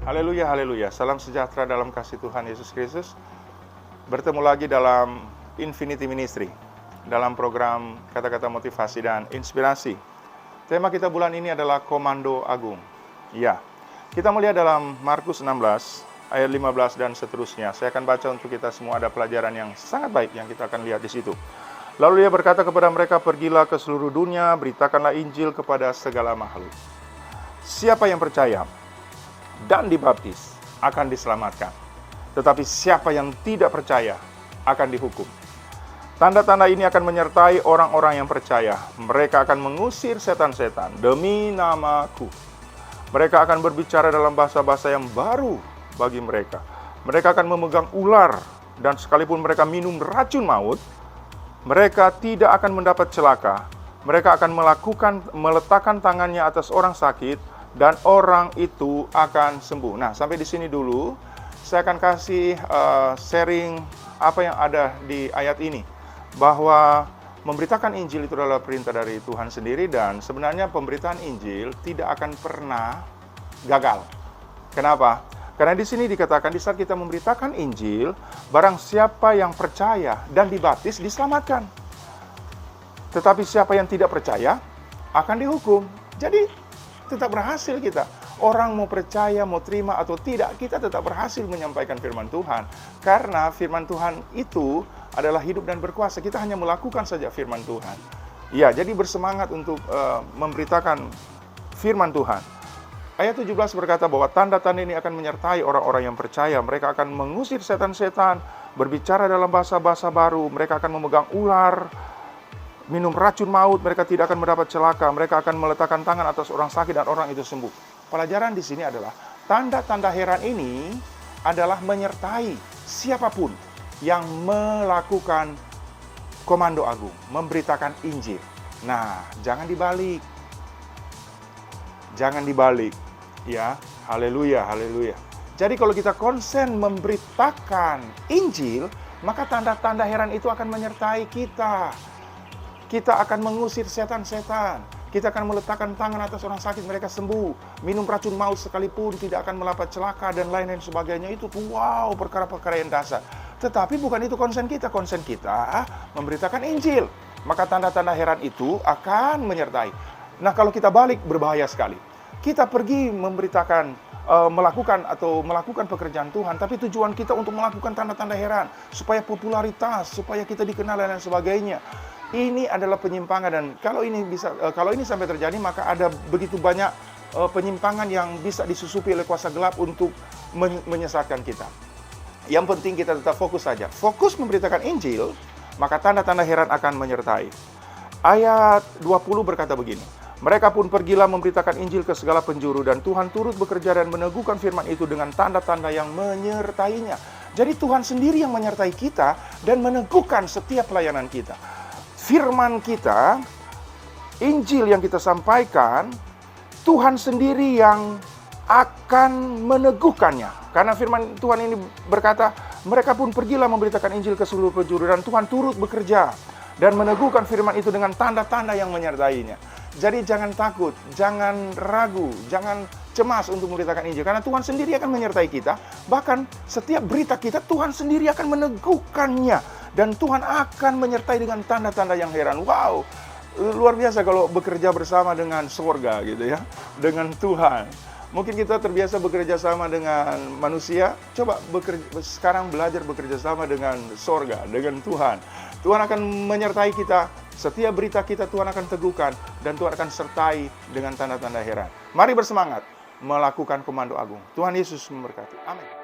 Haleluya, haleluya. Salam sejahtera dalam kasih Tuhan Yesus Kristus. Bertemu lagi dalam Infinity Ministry, dalam program kata-kata motivasi dan inspirasi. Tema kita bulan ini adalah Komando Agung. Ya, kita melihat dalam Markus 16, ayat 15 dan seterusnya. Saya akan baca untuk kita semua, ada pelajaran yang sangat baik yang kita akan lihat di situ. Lalu dia berkata kepada mereka, pergilah ke seluruh dunia, beritakanlah Injil kepada segala makhluk. Siapa yang percaya dan dibaptis akan diselamatkan. Tetapi siapa yang tidak percaya akan dihukum. Tanda-tanda ini akan menyertai orang-orang yang percaya. Mereka akan mengusir setan-setan demi namaku. Mereka akan berbicara dalam bahasa-bahasa yang baru bagi mereka. Mereka akan memegang ular, dan sekalipun mereka minum racun maut, mereka tidak akan mendapat celaka. Mereka akan meletakkan tangannya atas orang sakit, dan orang itu akan sembuh. Nah, sampai di sini dulu. Saya akan kasih sharing apa yang ada di ayat ini. Bahwa memberitakan Injil itu adalah perintah dari Tuhan sendiri, dan sebenarnya pemberitaan Injil tidak akan pernah gagal. Kenapa? Karena di sini dikatakan di saat kita memberitakan Injil, barang siapa yang percaya dan dibaptis diselamatkan. Tetapi siapa yang tidak percaya akan dihukum. Jadi tetap berhasil kita. Orang mau percaya, mau terima atau tidak, kita tetap berhasil menyampaikan firman Tuhan. Karena firman Tuhan itu adalah hidup dan berkuasa. Kita hanya melakukan saja firman Tuhan. Ya, jadi bersemangat untuk memberitakan firman Tuhan. Ayat 17 berkata bahwa tanda-tanda ini akan menyertai orang-orang yang percaya. Mereka akan mengusir setan-setan, berbicara dalam bahasa-bahasa baru, mereka akan memegang ular, minum racun maut, mereka tidak akan mendapat celaka, mereka akan meletakkan tangan atas orang sakit dan orang itu sembuh. Pelajaran di sini adalah tanda-tanda heran ini adalah menyertai siapapun yang melakukan komando agung, memberitakan Injil. Nah, jangan dibalik. Jangan dibalik. Ya, haleluya, haleluya. Jadi kalau kita konsen memberitakan Injil, maka tanda-tanda heran itu akan menyertai kita. Kita akan mengusir setan-setan. Kita akan meletakkan tangan atas orang sakit, mereka sembuh. Minum racun maut sekalipun tidak akan mendapat celaka dan lain-lain sebagainya. Itu wow, perkara-perkara yang dasar. Tetapi bukan itu konsen kita. Konsen kita memberitakan Injil. Maka tanda-tanda heran itu akan menyertai. Nah, kalau kita balik, berbahaya sekali. Kita pergi memberitakan, melakukan pekerjaan Tuhan, tapi tujuan kita untuk melakukan tanda-tanda heran. Supaya popularitas, supaya kita dikenal dan sebagainya. Ini adalah penyimpangan, dan kalau ini sampai terjadi, maka ada begitu banyak penyimpangan yang bisa disusupi oleh kuasa gelap untuk menyesatkan kita. Yang penting kita tetap fokus saja. Fokus memberitakan Injil, maka tanda-tanda heran akan menyertai. Ayat 20 berkata begini, mereka pun pergilah memberitakan Injil ke segala penjuru, dan Tuhan turut bekerja dan meneguhkan firman itu dengan tanda-tanda yang menyertainya. Jadi Tuhan sendiri yang menyertai kita dan meneguhkan setiap pelayanan kita. Firman kita, Injil yang kita sampaikan, Tuhan sendiri yang akan meneguhkannya. Karena firman Tuhan ini berkata, mereka pun pergilah memberitakan Injil ke seluruh penjuru, dan Tuhan turut bekerja dan meneguhkan firman itu dengan tanda-tanda yang menyertainya. Jadi jangan takut, jangan ragu, jangan cemas untuk memberitakan Injil. Karena Tuhan sendiri akan menyertai kita. Bahkan setiap berita kita, Tuhan sendiri akan meneguhkannya. Dan Tuhan akan menyertai dengan tanda-tanda yang heran. Wow, luar biasa kalau bekerja bersama dengan surga gitu ya. Dengan Tuhan. Mungkin kita terbiasa bekerja sama dengan manusia. Coba sekarang belajar bekerja sama dengan surga, dengan Tuhan. Tuhan akan menyertai kita. Setiap berita kita Tuhan akan teguhkan. Dan Tuhan akan sertai dengan tanda-tanda heran. Mari bersemangat melakukan komando agung. Tuhan Yesus memberkati. Amin.